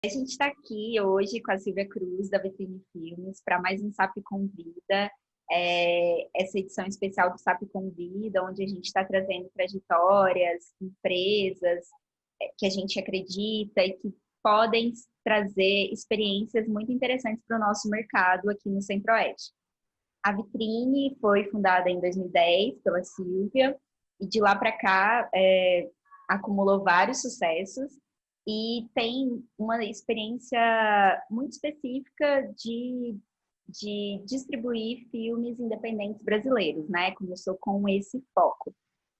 A gente está aqui hoje com a Silvia Cruz, da Vitrine Filmes, para mais um SAP Convida, essa edição especial do SAP Convida, onde a gente está trazendo trajetórias, empresas que a gente acredita e que podem trazer experiências muito interessantes para o nosso mercado aqui no Centro-Oeste. A Vitrine foi fundada em 2010 pela Silvia, e de lá para cá acumulou vários sucessos e tem uma experiência muito específica de distribuir filmes independentes brasileiros, né? Começou com esse foco.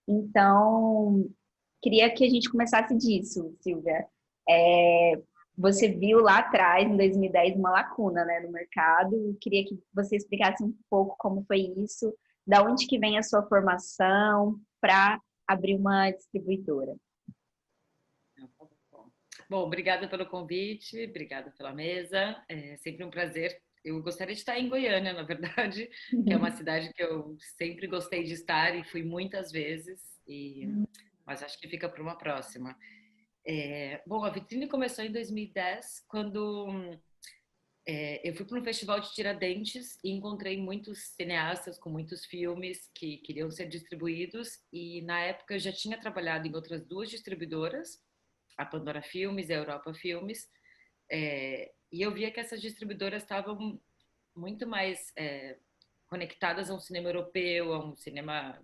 Então, queria que a gente começasse disso, Silvia. Você viu lá atrás, em 2010, uma lacuna, né, no mercado. Queria que você explicasse um pouco como foi isso, da onde que vem a sua formação para abrir uma distribuidora. Bom, obrigada pelo convite, obrigada pela mesa. É sempre um prazer. Eu gostaria de estar em Goiânia, na verdade, que é uma cidade que eu sempre gostei de estar e fui muitas vezes, mas acho que fica para uma próxima. Bom, a Vitrine começou em 2010, quando eu fui para um festival de Tiradentes e encontrei muitos cineastas com muitos filmes que queriam ser distribuídos, e na época eu já tinha trabalhado em outras duas distribuidoras, a Pandora Filmes e a Europa Filmes, e eu via que essas distribuidoras estavam muito mais conectadas a um cinema europeu, a um cinema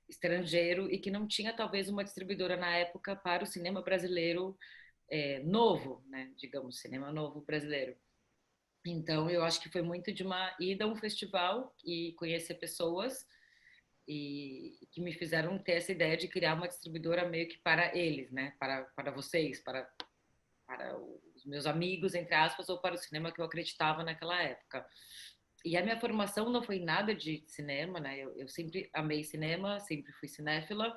estrangeiro, e que não tinha talvez uma distribuidora na época para o cinema brasileiro novo, né? Digamos, cinema novo brasileiro. Então eu acho que foi muito de uma ida a um festival e conhecer pessoas e que me fizeram ter essa ideia de criar uma distribuidora meio que para eles, né? Para vocês, para os meus amigos, entre aspas, ou para o cinema que eu acreditava naquela época. E a minha formação não foi nada de cinema, né? Eu sempre amei cinema, sempre fui cinéfila,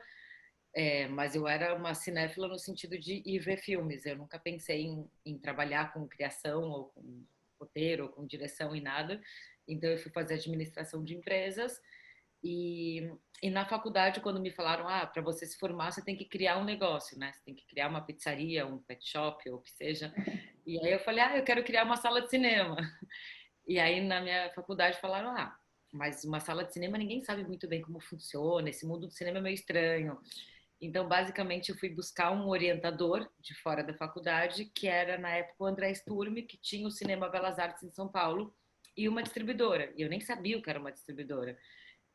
mas eu era uma cinéfila no sentido de ir ver filmes. Eu nunca pensei em trabalhar com criação ou com roteiro ou com direção e nada. Então eu fui fazer administração de empresas e na faculdade, quando me falaram, para você se formar, você tem que criar um negócio, né? Você tem que criar uma pizzaria, um pet shop, ou o que seja. E aí eu falei, eu quero criar uma sala de cinema. E aí na minha faculdade falaram, mas uma sala de cinema ninguém sabe muito bem como funciona, esse mundo do cinema é meio estranho. Então, basicamente, eu fui buscar um orientador de fora da faculdade, que era, na época, o André Sturmi, que tinha o Cinema Belas Artes em São Paulo, e uma distribuidora. E eu nem sabia o que era uma distribuidora.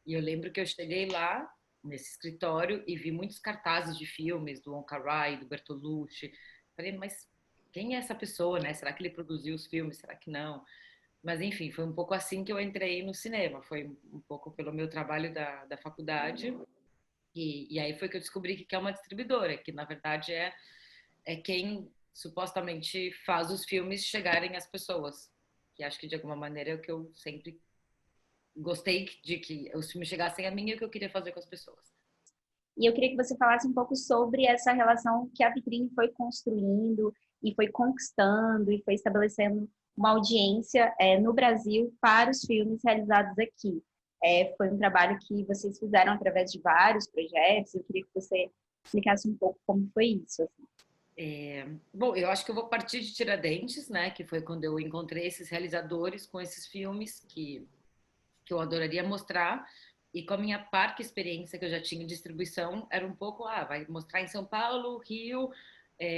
E eu lembro que eu cheguei lá, nesse escritório, e vi muitos cartazes de filmes, do Wong Kar-wai, do Bertolucci. Falei, mas quem é essa pessoa, né? Será que ele produziu os filmes? Será que não? Mas, enfim, foi um pouco assim que eu entrei no cinema. Foi um pouco pelo meu trabalho da faculdade. E aí foi que eu descobri que é uma distribuidora, que na verdade é quem supostamente faz os filmes chegarem às pessoas. Que acho que de alguma maneira é o que eu sempre gostei de que os filmes chegassem a mim e o que eu queria fazer com as pessoas. E eu queria que você falasse um pouco sobre essa relação que a Vitrine foi construindo e foi conquistando e foi estabelecendo uma audiência no Brasil para os filmes realizados aqui. Foi um trabalho que vocês fizeram através de vários projetos. Eu queria que você explicasse um pouco como foi isso. Assim. Bom, eu acho que eu vou partir de Tiradentes, né? Que foi quando eu encontrei esses realizadores com esses filmes que eu adoraria mostrar. E com a minha parca experiência que eu já tinha em distribuição, era um pouco, vai mostrar em São Paulo, Rio,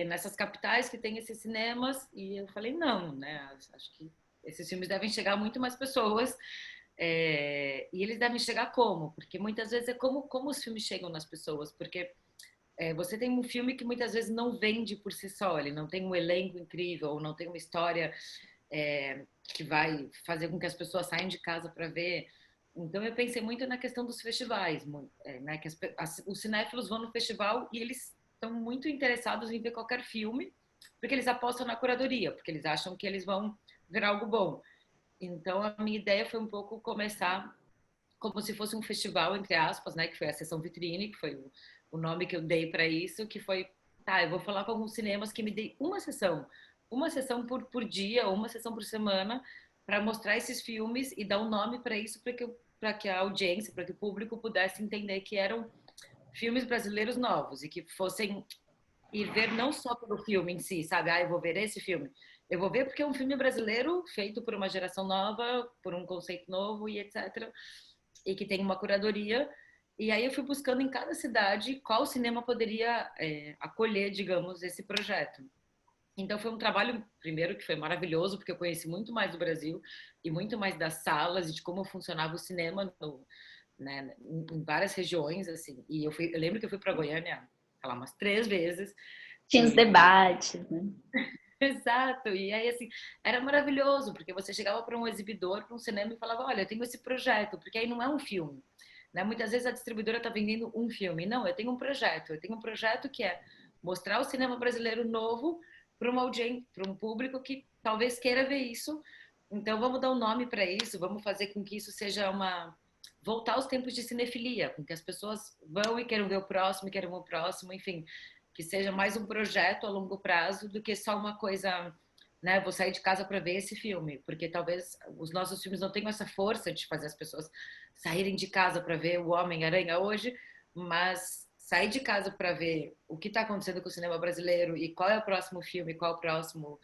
nessas capitais que tem esses cinemas. E eu falei, não, né? Acho que esses filmes devem chegar a muito mais pessoas. E eles devem chegar como? Porque muitas vezes é como os filmes chegam nas pessoas. Porque você tem um filme que muitas vezes não vende por si só, ele não tem um elenco incrível, ou não tem uma história que vai fazer com que as pessoas saiam de casa para ver. Então eu pensei muito na questão dos festivais, né? Que os cinéfilos vão no festival e eles estão muito interessados em ver qualquer filme, porque eles apostam na curadoria, porque eles acham que eles vão ver algo bom. Então a minha ideia foi um pouco começar como se fosse um festival, entre aspas, né? Que foi a sessão vitrine, que foi o nome que eu dei para isso, que foi, eu vou falar com alguns cinemas que me dê uma sessão por dia, ou uma sessão por semana, para mostrar esses filmes e dar um nome para isso, para que a audiência, para que o público pudesse entender que eram filmes brasileiros novos e que fossem e ver não só pelo filme em si, sabe? Ah, eu vou ver esse filme. Eu vou ver porque é um filme brasileiro feito por uma geração nova, por um conceito novo e etc. E que tem uma curadoria. E aí eu fui buscando em cada cidade qual cinema poderia acolher, digamos, esse projeto. Então foi um trabalho, primeiro, que foi maravilhoso, porque eu conheci muito mais do Brasil e muito mais das salas e de como funcionava o cinema né, em várias regiões, assim. E eu lembro que eu fui para Goiânia, sei lá, umas 3 vezes. Tinha os E debates, né? exato. E aí, assim, era maravilhoso, porque você chegava para um exibidor, para um cinema e falava: Olha, eu tenho esse projeto, porque aí não é um filme. Né? Muitas vezes a distribuidora está vendendo um filme. Não, eu tenho um projeto. Eu tenho um projeto que é mostrar o cinema brasileiro novo para uma audiência, para um público que talvez queira ver isso. Então, vamos dar um nome para isso, vamos fazer com que isso seja uma. Voltar aos tempos de cinefilia, com que as pessoas vão e queiram ver o próximo, queiram ver o próximo, enfim, que seja mais um projeto a longo prazo do que só uma coisa, né? Vou sair de casa para ver esse filme, porque talvez os nossos filmes não tenham essa força de fazer as pessoas saírem de casa para ver o Homem-Aranha hoje, mas sair de casa para ver o que está acontecendo com o cinema brasileiro e qual é o próximo filme, qual é o próximo,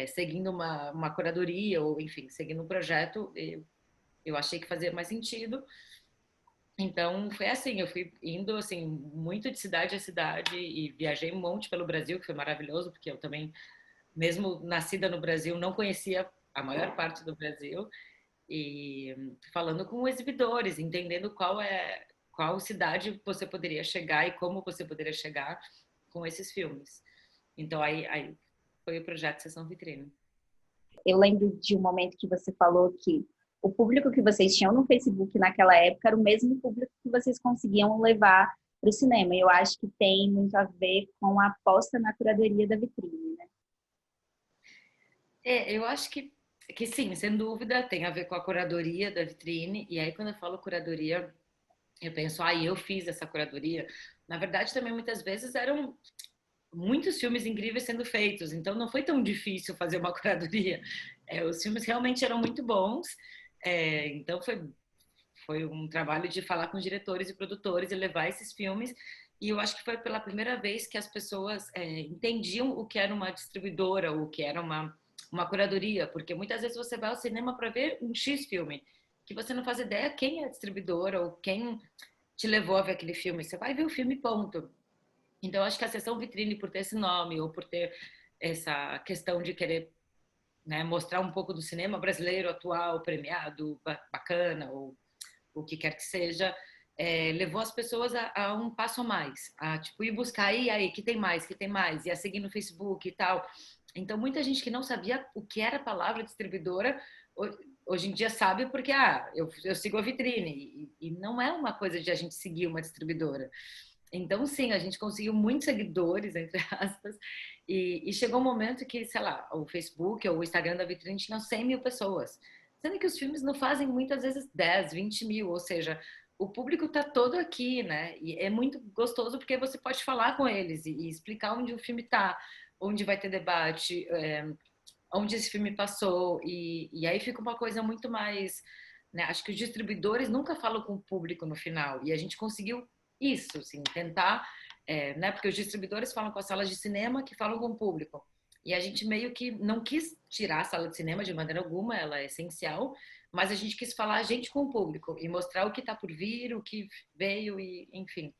seguindo uma curadoria ou, enfim, seguindo um projeto, eu achei que fazia mais sentido. Então foi assim, eu fui indo assim muito de cidade a cidade e viajei um monte pelo Brasil, que foi maravilhoso, porque eu também, mesmo nascida no Brasil, não conhecia a maior parte do Brasil e falando com exibidores, entendendo qual cidade você poderia chegar e como você poderia chegar com esses filmes. Então aí foi o projeto Sessão Vitrine. Eu lembro de um momento que você falou que o público que vocês tinham no Facebook naquela época era o mesmo público que vocês conseguiam levar para o cinema. Eu acho que tem muito a ver com a aposta na curadoria da vitrine, né? Eu acho que sim, sem dúvida, tem a ver com a curadoria da vitrine. E aí, quando eu falo curadoria, eu penso, eu fiz essa curadoria. Na verdade, também muitas vezes eram muitos filmes incríveis sendo feitos, então não foi tão difícil fazer uma curadoria. Os filmes realmente eram muito bons, então foi um trabalho de falar com diretores e produtores e levar esses filmes. E eu acho que foi pela primeira vez que as pessoas entendiam o que era uma distribuidora, o que era uma curadoria, porque muitas vezes você vai ao cinema para ver um X filme, que você não faz ideia quem é a distribuidora ou quem te levou a ver aquele filme. Você vai ver o filme, ponto. Então, eu acho que a sessão vitrine, por ter esse nome, ou por ter essa questão de querer, né, mostrar um pouco do cinema brasileiro atual, premiado, bacana, ou o que quer que seja, levou as pessoas a um passo a mais, a tipo ir buscar, e aí, que tem mais, e a seguir no Facebook e tal. Então, muita gente que não sabia o que era a palavra distribuidora, hoje em dia sabe porque, eu sigo a vitrine, e não é uma coisa de a gente seguir uma distribuidora. Então, sim, a gente conseguiu muitos seguidores, entre aspas, e chegou um momento que, sei lá, o Facebook ou o Instagram da vitrine tinham 100 mil pessoas. Sendo que os filmes não fazem muitas vezes 10, 20 mil, ou seja, o público está todo aqui, né? E é muito gostoso porque você pode falar com eles e explicar onde o filme está, onde vai ter debate, onde esse filme passou, e aí fica uma coisa muito mais. Né? Acho que os distribuidores nunca falam com o público no final, e a gente conseguiu isso, assim, tentar, né? Porque os distribuidores falam com as salas de cinema que falam com o público. E a gente meio que não quis tirar a sala de cinema de maneira alguma, ela é essencial, mas a gente quis falar a gente com o público e mostrar o que está por vir, o que veio e enfim.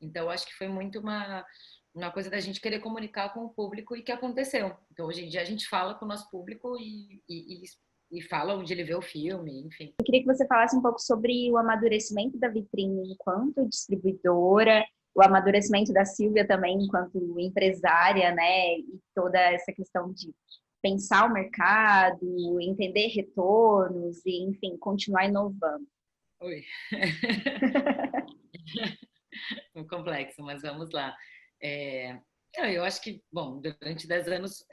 Então acho que foi muito uma coisa da gente querer comunicar com o público e que aconteceu. Então hoje em dia a gente fala com o nosso público e fala onde ele vê o filme, enfim. Eu queria que você falasse um pouco sobre o amadurecimento da vitrine enquanto distribuidora, o amadurecimento da Silvia também enquanto empresária, né? E toda essa questão de pensar o mercado, entender retornos e, enfim, continuar inovando. Oi. Um complexo, mas vamos lá. É, eu acho que, bom, durante 10 anos,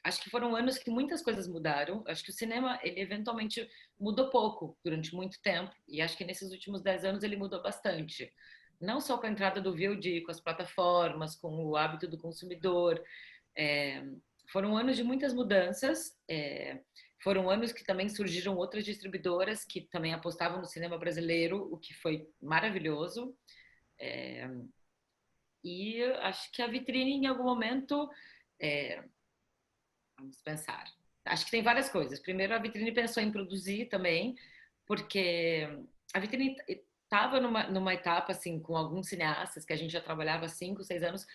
acho que foram anos que muitas coisas mudaram. Acho que o cinema, ele eventualmente mudou pouco durante muito tempo, e acho que nesses últimos 10 anos ele mudou bastante. Não só com a entrada do VOD, com as plataformas, com o hábito do consumidor. É, foram anos de muitas mudanças. Foram anos que também surgiram outras distribuidoras que também apostavam no cinema brasileiro, o que foi maravilhoso. E acho que a vitrine, em algum momento, é, vamos pensar. Acho que tem várias coisas. Primeiro, a vitrine pensou em produzir também, porque a vitrine estava numa etapa assim com alguns cineastas que a gente já trabalhava há 5, 6 anos,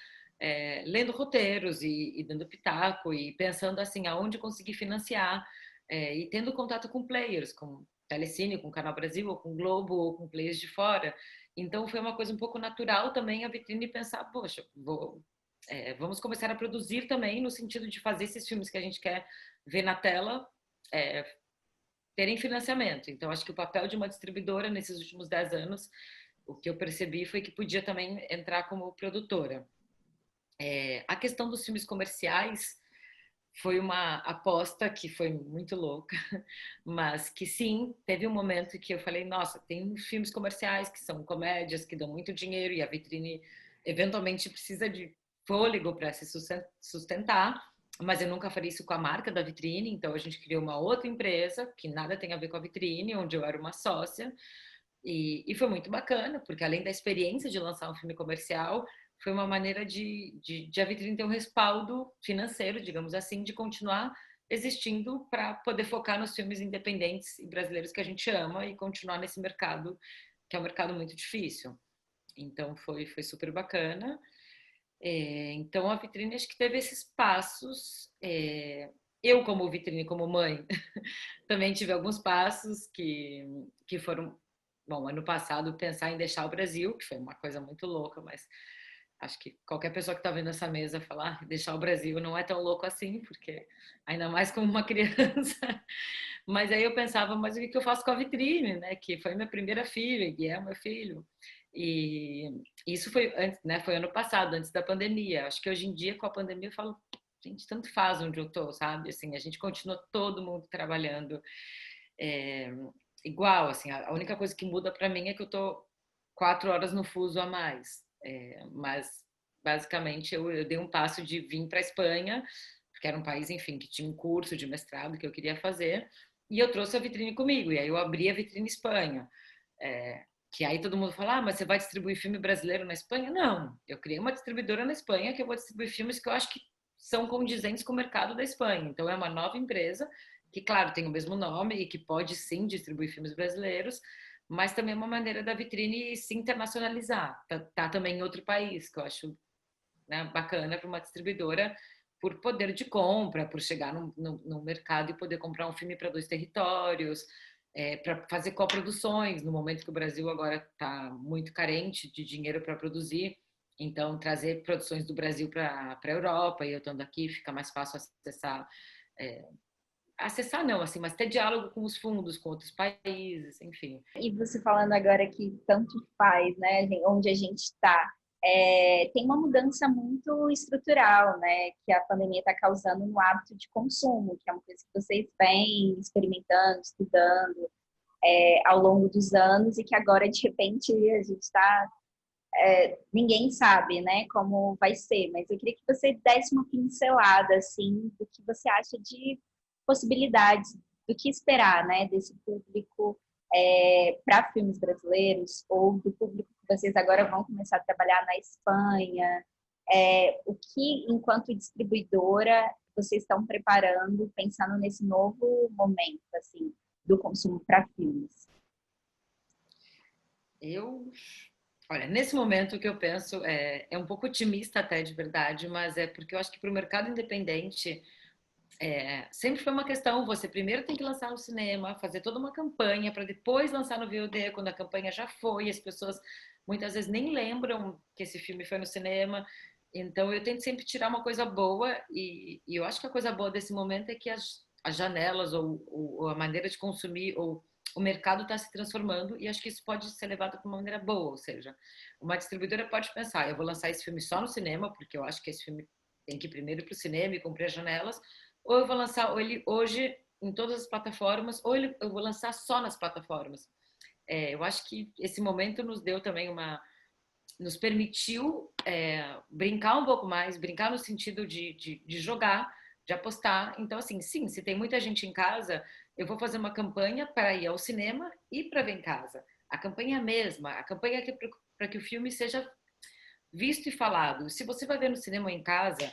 lendo roteiros e dando pitaco e pensando assim aonde conseguir financiar, e tendo contato com players, com Telecine, com Canal Brasil, ou com Globo, ou com players de fora. Então foi uma coisa um pouco natural também a vitrine pensar, poxa, vamos começar a produzir também no sentido de fazer esses filmes que a gente quer ver na tela, é, terem financiamento. Então, acho que o papel de uma distribuidora nesses últimos 10 anos, o que eu percebi foi que podia também entrar como produtora. A questão dos filmes comerciais foi uma aposta que foi muito louca, mas que sim, teve um momento que eu falei, nossa, tem filmes comerciais que são comédias, que dão muito dinheiro e a vitrine eventualmente precisa de fôlego para se sustentar, mas eu nunca faria isso com a marca da vitrine, então a gente criou uma outra empresa que nada tem a ver com a vitrine, onde eu era uma sócia, e foi muito bacana, porque além da experiência de lançar um filme comercial, foi uma maneira de a vitrine ter um respaldo financeiro, digamos assim, de continuar existindo para poder focar nos filmes independentes e brasileiros que a gente ama e continuar nesse mercado, que é um mercado muito difícil. Então foi super bacana. Então a vitrine acho que teve esses passos. Eu, como vitrine, como mãe, também tive alguns passos que foram. Bom, ano passado, pensar em deixar o Brasil, que foi uma coisa muito louca, mas acho que qualquer pessoa que está vendo essa mesa falar deixar o Brasil não é tão louco assim, porque ainda mais como uma criança. Mas aí eu pensava, mas o que eu faço com a vitrine, né? Que foi minha primeira filha, e é o meu filho. E isso foi antes, né? Foi ano passado, antes da pandemia. Acho que hoje em dia, com a pandemia, eu falo, gente, tanto faz onde eu tô, sabe? Assim, a gente continua todo mundo trabalhando, é, igual, assim. A única coisa que muda para mim é que eu tô 4 horas no fuso a mais. Mas basicamente eu dei um passo de vir para a Espanha, porque era um país, enfim, que tinha um curso de mestrado que eu queria fazer, e eu trouxe a vitrine comigo, e aí eu abri a vitrine Espanha. É, que aí todo mundo fala, ah, mas você vai distribuir filme brasileiro na Espanha? Não, eu criei uma distribuidora na Espanha que eu vou distribuir filmes que eu acho que são condizentes com o mercado da Espanha. Então é uma nova empresa que, claro, tem o mesmo nome e que pode sim distribuir filmes brasileiros, mas também é uma maneira da vitrine se internacionalizar, tá também em outro país, que eu acho, né, bacana para uma distribuidora por poder de compra, por chegar no mercado e poder comprar um filme para 2 territórios, para fazer coproduções, no momento que o Brasil agora está muito carente de dinheiro para produzir. Então, trazer produções do Brasil para a Europa, e eu estando aqui, fica mais fácil acessar. É, acessar não, assim, mas ter diálogo com os fundos, com outros países, enfim. E você falando agora que tanto faz, né, onde a gente está, tem uma mudança muito estrutural, né, que a pandemia está causando no hábito de consumo, que é uma coisa que vocês vêm experimentando, estudando, ao longo dos anos e que agora, de repente, a gente está... ninguém sabe, né, como vai ser, mas eu queria que você desse uma pincelada, assim, do que você acha de possibilidades, do que esperar, né, desse público para filmes brasileiros, ou do público que vocês agora vão começar a trabalhar na Espanha, o que, enquanto distribuidora, vocês estão preparando, pensando nesse novo momento, assim, do consumo para filmes? Eu, olha, nesse momento o que eu penso é um pouco otimista até de verdade, mas é porque eu acho que para o mercado independente sempre foi uma questão, você primeiro tem que lançar no cinema, fazer toda uma campanha para depois lançar no VOD, quando a campanha já foi, as pessoas muitas vezes nem lembram que esse filme foi no cinema. Então eu tento sempre tirar uma coisa boa e eu acho que a coisa boa desse momento é que as janelas ou a maneira de consumir ou o mercado está se transformando e acho que isso pode ser levado de uma maneira boa, ou seja, uma distribuidora pode pensar, eu vou lançar esse filme só no cinema, porque eu acho que esse filme tem que ir primeiro para o cinema e cumprir as janelas, ou eu vou lançar ele hoje em todas as plataformas, ou eu vou lançar só nas plataformas. Eu acho que esse momento nos deu também nos permitiu brincar um pouco mais, brincar no sentido de jogar, de apostar. Então, assim, sim, se tem muita gente em casa, eu vou fazer uma campanha para ir ao cinema e para ver em casa. A campanha é a mesma, a campanha é para que o filme seja visto e falado. Se você vai ver no cinema ou em casa,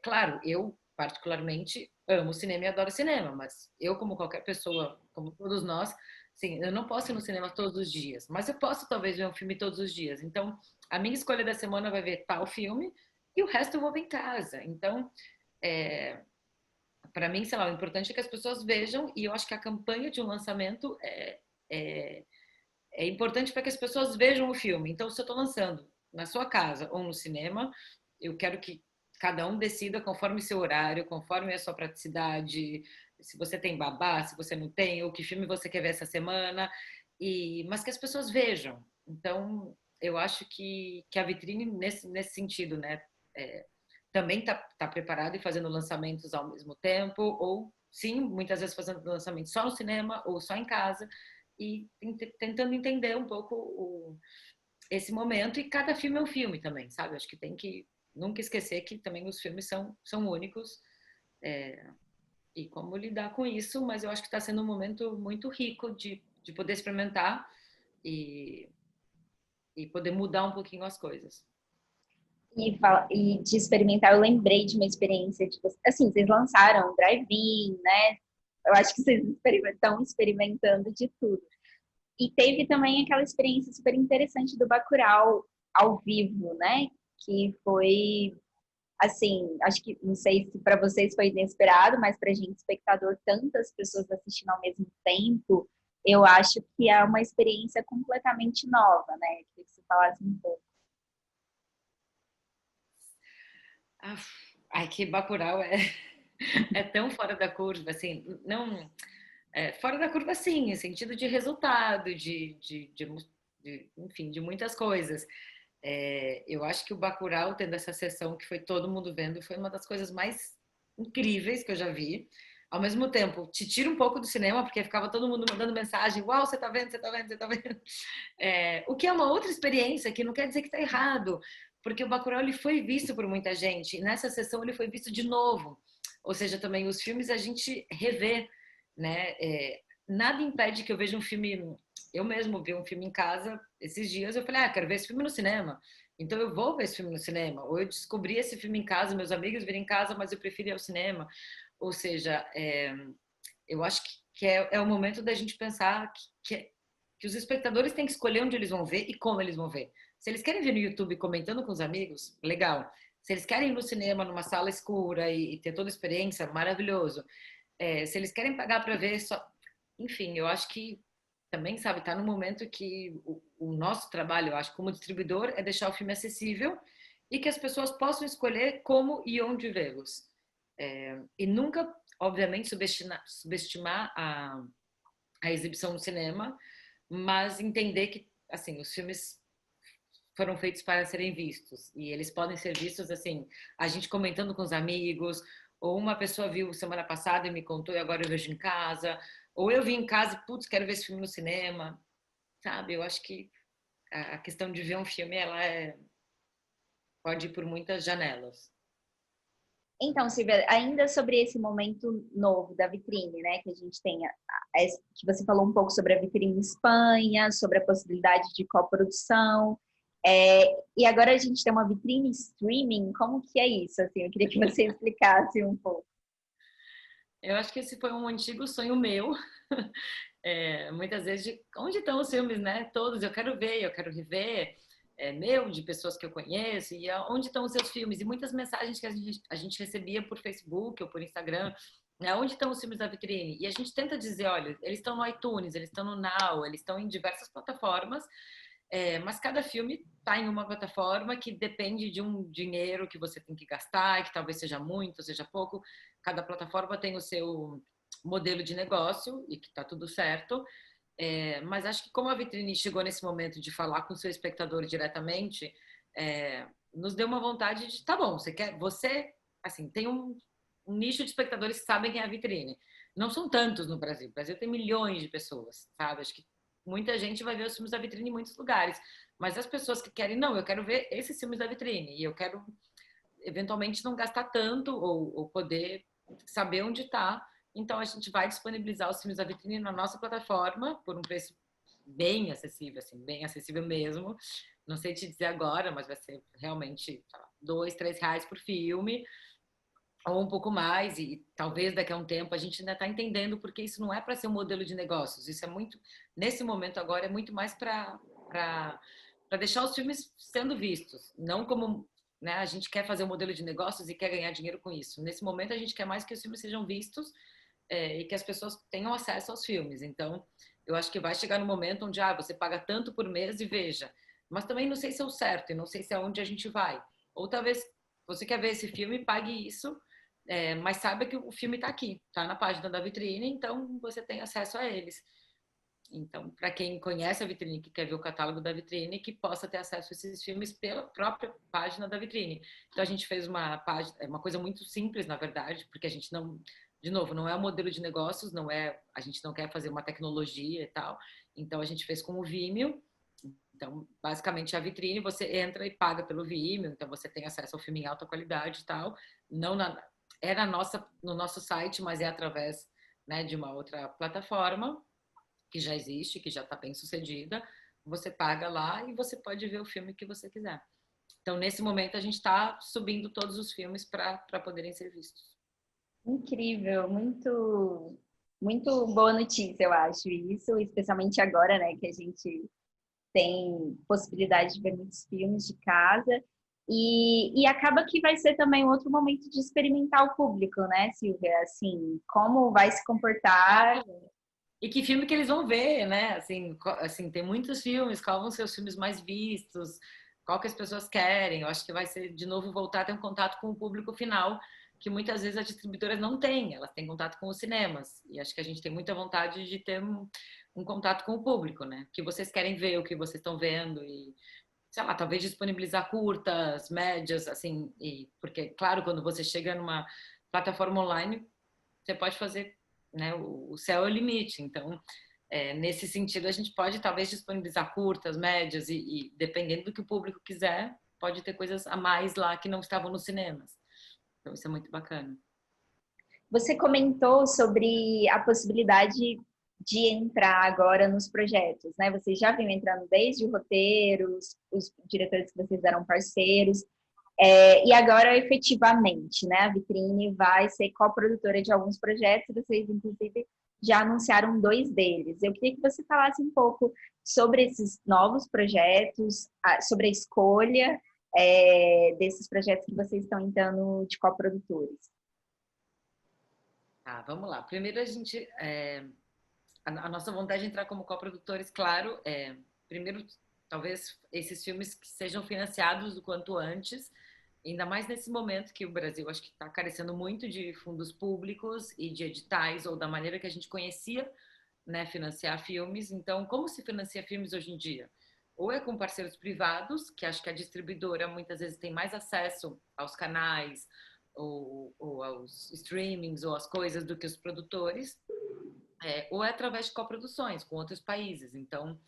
claro, eu particularmente amo cinema e adoro cinema, mas eu, como qualquer pessoa, como todos nós, sim, eu não posso ir no cinema todos os dias, mas eu posso talvez ver um filme todos os dias. Então, a minha escolha da semana vai ver tal filme e o resto eu vou ver em casa. Então, é, para mim, sei lá, o importante é que as pessoas vejam, e eu acho que a campanha de um lançamento é, é importante para que as pessoas vejam o filme. Então, se eu estou lançando na sua casa ou no cinema, eu quero que cada um decida conforme seu horário, conforme a sua praticidade, se você tem babá, se você não tem, ou que filme você quer ver essa semana, mas que as pessoas vejam. Então, eu acho que a vitrine, nesse sentido, né, é, também tá preparada e fazendo lançamentos ao mesmo tempo, ou sim, muitas vezes fazendo lançamento só no cinema ou só em casa, e tentando entender um pouco esse momento. E cada filme é um filme também, sabe? Acho que tem que nunca esquecer que também os filmes são únicos, é, e como lidar com isso, mas eu acho que está sendo um momento muito rico de poder experimentar e, e poder mudar um pouquinho as coisas. E de experimentar, eu lembrei de uma experiência de assim, vocês lançaram o Drive-In, né? Eu acho que vocês estão experimentando de tudo. E teve também aquela experiência super interessante do Bacurau ao vivo, né? Que foi, assim, acho que, não sei se para vocês foi inesperado, mas para a gente, espectador, tantas pessoas assistindo ao mesmo tempo, eu acho que é uma experiência completamente nova, né? Queria que você falasse um pouco. Ah, ai, que Bacurau é tão fora da curva, assim, não fora da curva, sim, em sentido de resultado, enfim, de muitas coisas. Eu acho que o Bacurau, tendo essa sessão que foi todo mundo vendo, foi uma das coisas mais incríveis que eu já vi. Ao mesmo tempo, te tira um pouco do cinema, porque ficava todo mundo mandando mensagem: Uau, você tá vendo, você tá vendo, você tá vendo. O que é uma outra experiência, que não quer dizer que tá errado, porque o Bacurau ele foi visto por muita gente, e nessa sessão ele foi visto de novo. Ou seja, também os filmes a gente revê, né? Nada impede que eu veja um filme. Eu mesmo vi um filme em casa esses dias. Eu falei, quero ver esse filme no cinema. Então eu vou ver esse filme no cinema. Ou eu descobri esse filme em casa, meus amigos viram em casa, mas eu prefiro ir ao cinema. Ou seja, eu acho que é o momento da gente pensar que os espectadores têm que escolher onde eles vão ver e como eles vão ver. Se eles querem ver no YouTube comentando com os amigos, legal. Se eles querem ir no cinema, numa sala escura e ter toda a experiência, maravilhoso. Se eles querem pagar para ver, só. Enfim, eu acho que também, sabe, está no momento que o nosso trabalho, eu acho, como distribuidor, é deixar o filme acessível e que as pessoas possam escolher como e onde vê-los. E nunca, obviamente, subestimar a exibição no cinema, mas entender que, assim, os filmes foram feitos para serem vistos e eles podem ser vistos, assim, a gente comentando com os amigos, ou uma pessoa viu semana passada e me contou e agora eu vejo em casa, ou eu vi em casa e, putz, quero ver esse filme no cinema, sabe? Eu acho que a questão de ver um filme, pode ir por muitas janelas. Então, Silvia, ainda sobre esse momento novo da vitrine, né, que a gente tem, que você falou um pouco sobre a vitrine em Espanha, sobre a possibilidade de coprodução, e agora a gente tem uma vitrine streaming, como que é isso? Assim, eu queria que você explicasse um pouco. Eu acho que esse foi um antigo sonho meu. Muitas vezes, onde estão os filmes, né? Todos, eu quero ver, eu quero rever, meu, de pessoas que eu conheço, e onde estão os seus filmes? E muitas mensagens que a gente recebia por Facebook ou por Instagram, né? Onde estão os filmes da vitrine? E a gente tenta dizer, olha, eles estão no iTunes, eles estão no Now, eles estão em diversas plataformas, mas cada filme está em uma plataforma que depende de um dinheiro que você tem que gastar, que talvez seja muito, seja pouco. Cada plataforma tem o seu modelo de negócio e que está tudo certo. Mas acho que como a Vitrine chegou nesse momento de falar com o seu espectador diretamente, nos deu uma vontade de, tá bom, assim, tem um nicho de espectadores que sabem quem é a Vitrine. Não são tantos no Brasil. O Brasil tem milhões de pessoas, sabe? Acho que muita gente vai ver os filmes da Vitrine em muitos lugares. Mas as pessoas que querem, não, eu quero ver esses filmes da Vitrine e eu quero eventualmente não gastar tanto ou poder saber onde está. Então a gente vai disponibilizar os filmes da vitrine na nossa plataforma por um preço bem acessível, assim, bem acessível mesmo. não sei te dizer agora, mas vai ser realmente tá, R$ 2, R$ 3 por filme, ou um pouco mais, e talvez daqui a um tempo a gente ainda está entendendo porque isso não é para ser um modelo de negócios, isso é muito, nesse momento agora, é muito mais para deixar os filmes sendo vistos, não como, né, a gente quer fazer um modelo de negócios e quer ganhar dinheiro com isso. Nesse momento a gente quer mais que os filmes sejam vistos e que as pessoas tenham acesso aos filmes. Então, eu acho que vai chegar no momento onde você paga tanto por mês e veja, mas também não sei se é o certo e não sei se é onde a gente vai. Ou talvez você quer ver esse filme, pague isso, mas saiba que o filme está aqui, está na página da vitrine, então você tem acesso a eles. Então, para quem conhece a vitrine, que quer ver o catálogo da vitrine, que possa ter acesso a esses filmes pela própria página da vitrine. Então, a gente fez uma página, uma coisa muito simples, na verdade, porque a gente não, de novo, não é um modelo de negócios, não é, a gente não quer fazer uma tecnologia e tal. Então, a gente fez com o Vimeo. Então, basicamente, a vitrine, você entra e paga pelo Vimeo, então você tem acesso ao filme em alta qualidade e tal. Não na, é na nossa, no nosso site, mas é através, né, de uma outra plataforma que já existe, que já está bem sucedida. Você paga lá e você pode ver o filme que você quiser. Então, nesse momento, a gente está subindo todos os filmes para poderem ser vistos. Incrível, muito, muito boa notícia, eu acho isso, especialmente agora, né, que a gente tem possibilidade de ver muitos filmes de casa. E acaba que vai ser também outro momento de experimentar o público, né, Silvia? Assim, como vai se comportar. E que filme que eles vão ver, né? Assim, tem muitos filmes, quais vão ser os filmes mais vistos, qual que as pessoas querem. Eu acho que vai ser, de novo, voltar a ter um contato com o público final, que muitas vezes as distribuidoras não têm, elas têm contato com os cinemas. E acho que a gente tem muita vontade de ter um contato com o público, né? O que vocês querem ver, o que vocês estão vendo e, sei lá, talvez disponibilizar curtas, médias, assim, porque, claro, quando você chega numa plataforma online, você pode fazer, né? O céu é o limite. Então, nesse sentido, a gente pode talvez disponibilizar curtas, médias e dependendo do que o público quiser, pode ter coisas a mais lá que não estavam nos cinemas. Então, isso é muito bacana. Você comentou sobre a possibilidade de entrar agora nos projetos, né? Vocês já vinham entrando desde o roteiro, os diretores que vocês eram parceiros, e agora efetivamente, né? A Vitrine vai ser coprodutora de alguns projetos, vocês inclusive já anunciaram 2 deles. Eu queria que você falasse um pouco sobre esses novos projetos, sobre a escolha desses projetos que vocês estão entrando de coprodutores. Tá, vamos lá. Primeiro, a nossa vontade de entrar como coprodutores, claro, primeiro, talvez esses filmes que sejam financiados o quanto antes, ainda mais nesse momento que o Brasil acho que está carecendo muito de fundos públicos e de editais, ou da maneira que a gente conhecia, né, financiar filmes. Então, como se financia filmes hoje em dia? Ou é com parceiros privados, que acho que a distribuidora muitas vezes tem mais acesso aos canais, ou aos streamings, ou às coisas do que os produtores, ou é através de coproduções com outros países. Então,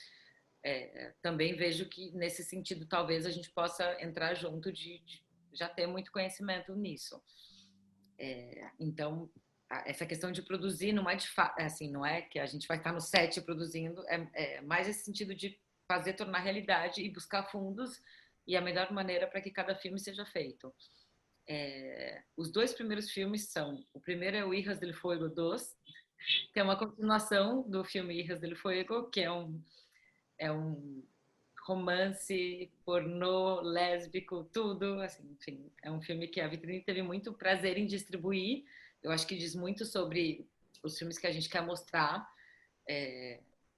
também vejo que nesse sentido talvez a gente possa entrar junto de já ter muito conhecimento nisso. Então, essa questão de produzir não é assim, não é que a gente vai estar no set produzindo, é mais esse sentido de fazer tornar realidade e buscar fundos e a melhor maneira para que cada filme seja feito. Os 2 primeiros filmes são, o primeiro é o Hijas del Fuego 2, que é uma continuação do filme Hijas del Fuego, que é um romance, pornô, lésbico, tudo, assim, enfim, é um filme que a Vitrine teve muito prazer em distribuir. Eu acho que diz muito sobre os filmes que a gente quer mostrar,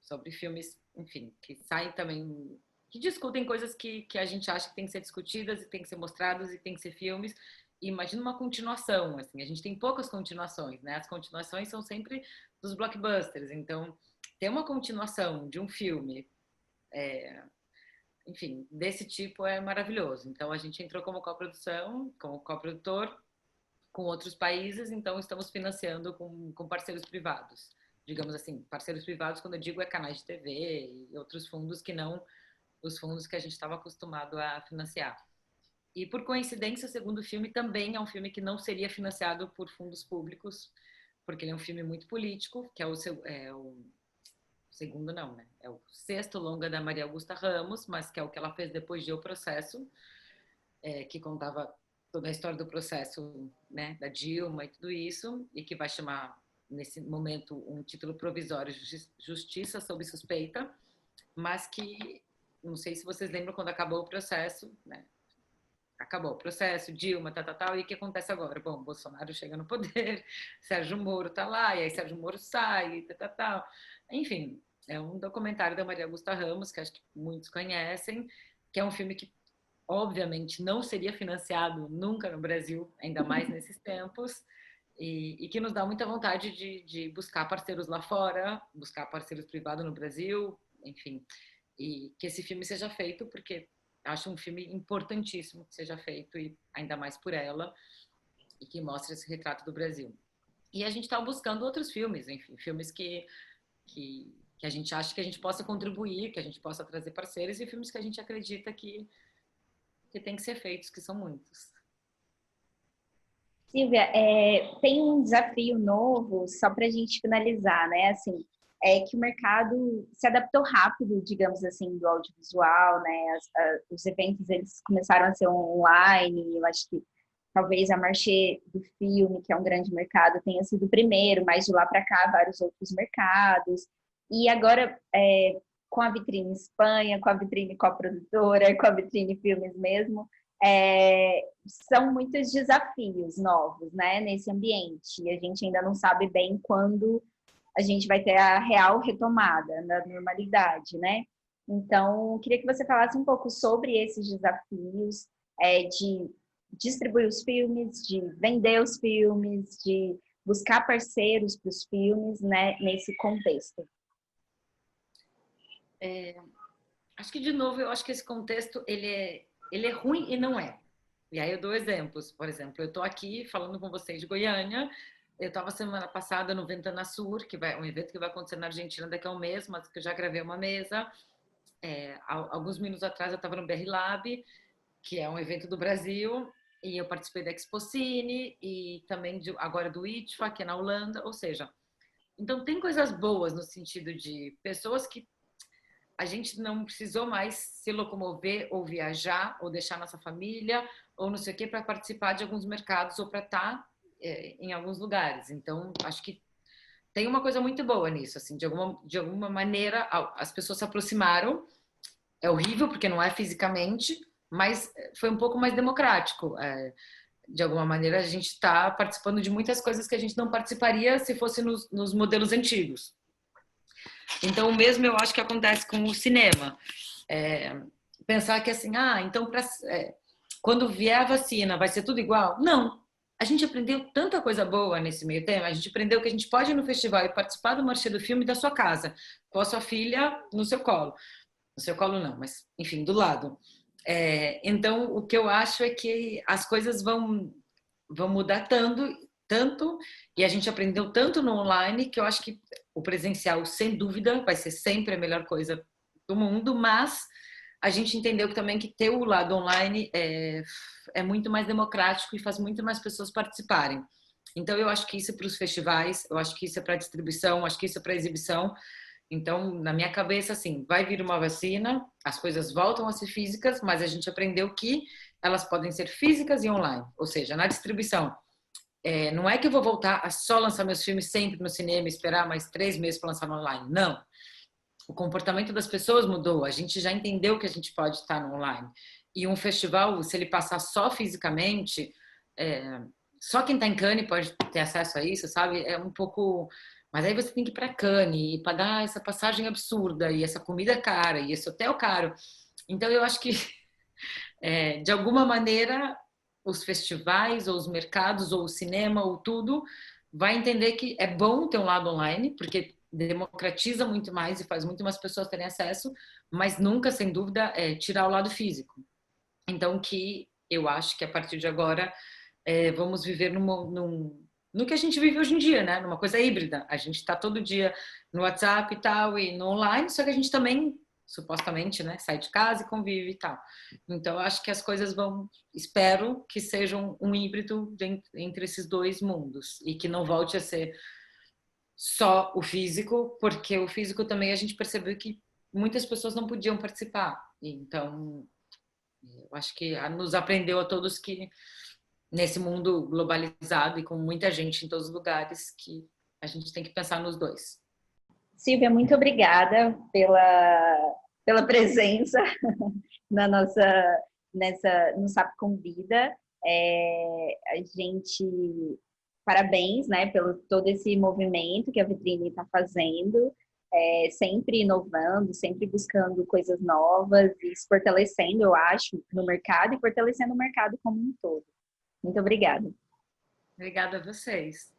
sobre filmes, enfim, que saem também, que discutem coisas que a gente acha que tem que ser discutidas e tem que ser mostradas e tem que ser filmes. E imagina uma continuação, assim, a gente tem poucas continuações, né? As continuações são sempre dos blockbusters, então ter uma continuação de um filme enfim, desse tipo é maravilhoso. Então a gente entrou como coprodução, como coprodutor com outros países, então estamos financiando com parceiros privados. Digamos assim, parceiros privados, quando eu digo, é canais de TV e outros fundos que não os fundos que a gente estava acostumado a financiar. E por coincidência, o segundo filme também é um filme que não seria financiado por fundos públicos, porque ele é um filme muito político, que é o segundo não, né? É o sexto longa da Maria Augusta Ramos, mas que é o que ela fez depois de O Processo, que contava toda a história do processo, né, da Dilma e tudo isso, e que vai chamar, nesse momento, um título provisório, Justiça sob Suspeita, mas que, não sei se vocês lembram quando acabou o processo, né? Acabou o processo, Dilma, tal, e o que acontece agora? Bom, Bolsonaro chega no poder, Sérgio Moro tá lá, e aí Sérgio Moro sai, tal. Enfim, é um documentário da Maria Augusta Ramos, que acho que muitos conhecem, que é um filme que, obviamente, não seria financiado nunca no Brasil, ainda mais nesses tempos, e que nos dá muita vontade de buscar parceiros lá fora, buscar parceiros privados no Brasil, enfim, e que esse filme seja feito, porque acho um filme importantíssimo que seja feito, e ainda mais por ela, e que mostre esse retrato do Brasil. E a gente está buscando outros filmes, enfim, filmes que a gente acha que a gente possa contribuir, que a gente possa trazer parceiros, e filmes que a gente acredita que tem que ser feitos, que são muitos. Silvia, tem um desafio novo, só para a gente finalizar, né? Assim, é que o mercado se adaptou rápido, digamos assim, do audiovisual, né? Os eventos eles começaram a ser online. Eu acho que talvez a Marché do filme, que é um grande mercado, tenha sido o primeiro, mas de lá para cá vários outros mercados. E agora, com a Vitrine Espanha, com a Vitrine Coprodutora, com a Vitrine Filmes mesmo, são muitos desafios novos, né, nesse ambiente. E a gente ainda não sabe bem quando a gente vai ter a real retomada da normalidade, né? Então, queria que você falasse um pouco sobre esses desafios de distribuir os filmes, de vender os filmes, de buscar parceiros para os filmes, né, nesse contexto. Acho que, de novo, eu acho que esse contexto, ele é ruim e não é. E aí eu dou exemplos. Por exemplo, eu estou aqui falando com vocês de Goiânia, eu estava semana passada no Ventana Sur, um evento que vai acontecer na Argentina daqui a um mês, mas que eu já gravei uma mesa. Alguns minutos atrás eu estava no BR Lab, que é um evento do Brasil, e eu participei da Expocine e também agora do ITFA, que é na Holanda. Ou seja, então tem coisas boas no sentido de pessoas que a gente não precisou mais se locomover ou viajar ou deixar nossa família ou não sei o que para participar de alguns mercados ou para estar em alguns lugares. Então, acho que tem uma coisa muito boa nisso, assim, de alguma maneira as pessoas se aproximaram. É horrível porque não é fisicamente, mas foi um pouco mais democrático. De alguma maneira, a gente está participando de muitas coisas que a gente não participaria se fosse nos modelos antigos. Então, o mesmo eu acho que acontece com o cinema. Pensar que assim, então quando vier a vacina vai ser tudo igual? Não. A gente aprendeu tanta coisa boa nesse meio tempo. A gente aprendeu que a gente pode ir no festival e participar do Marché do Filme da sua casa, com a sua filha no seu colo. No seu colo não, mas enfim, do lado. Então, o que eu acho é que as coisas vão mudar tanto, e a gente aprendeu tanto no online, que eu acho que o presencial, sem dúvida, vai ser sempre a melhor coisa do mundo, mas a gente entendeu também que ter o lado online é muito mais democrático e faz muito mais pessoas participarem. Então, eu acho que isso é para os festivais, eu acho que isso é para distribuição, acho que isso é para exibição. Então, na minha cabeça, assim, vai vir uma vacina, as coisas voltam a ser físicas, mas a gente aprendeu que elas podem ser físicas e online. Ou seja, na distribuição, não é que eu vou voltar a só lançar meus filmes sempre no cinema e esperar mais 3 meses para lançar no online. Não. O comportamento das pessoas mudou. A gente já entendeu que a gente pode estar no online. E um festival, se ele passar só fisicamente, só quem está em Cannes pode ter acesso a isso, sabe? É um pouco... Mas aí você tem que ir para Cannes e pagar essa passagem absurda, e essa comida cara, e esse hotel caro. Então, eu acho que, de alguma maneira, os festivais, ou os mercados, ou o cinema, ou tudo, vai entender que é bom ter um lado online, porque democratiza muito mais e faz muito mais pessoas terem acesso, mas nunca, sem dúvida, tirar o lado físico. Então, que eu acho que a partir de agora vamos viver no que a gente vive hoje em dia, né? Numa coisa híbrida. A gente está todo dia no WhatsApp e tal, e no online, só que a gente também, supostamente, né, sai de casa e convive e tal. Então, eu acho que as coisas espero que sejam um híbrido entre esses dois mundos, e que não volte a ser só o físico, porque o físico também a gente percebeu que muitas pessoas não podiam participar. Então, eu acho que nos aprendeu a todos que nesse mundo globalizado e com muita gente em todos os lugares, que a gente tem que pensar nos dois. Silvia, muito obrigada pela presença na no SAP Convida. A gente, parabéns, né, pelo todo esse movimento que a Vitrine está fazendo, sempre inovando, sempre buscando coisas novas e se fortalecendo, eu acho, no mercado e fortalecendo o mercado como um todo. Muito obrigada. Obrigada a vocês,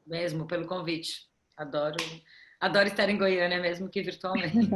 mesmo pelo convite. Adoro estar em Goiânia, mesmo que virtualmente.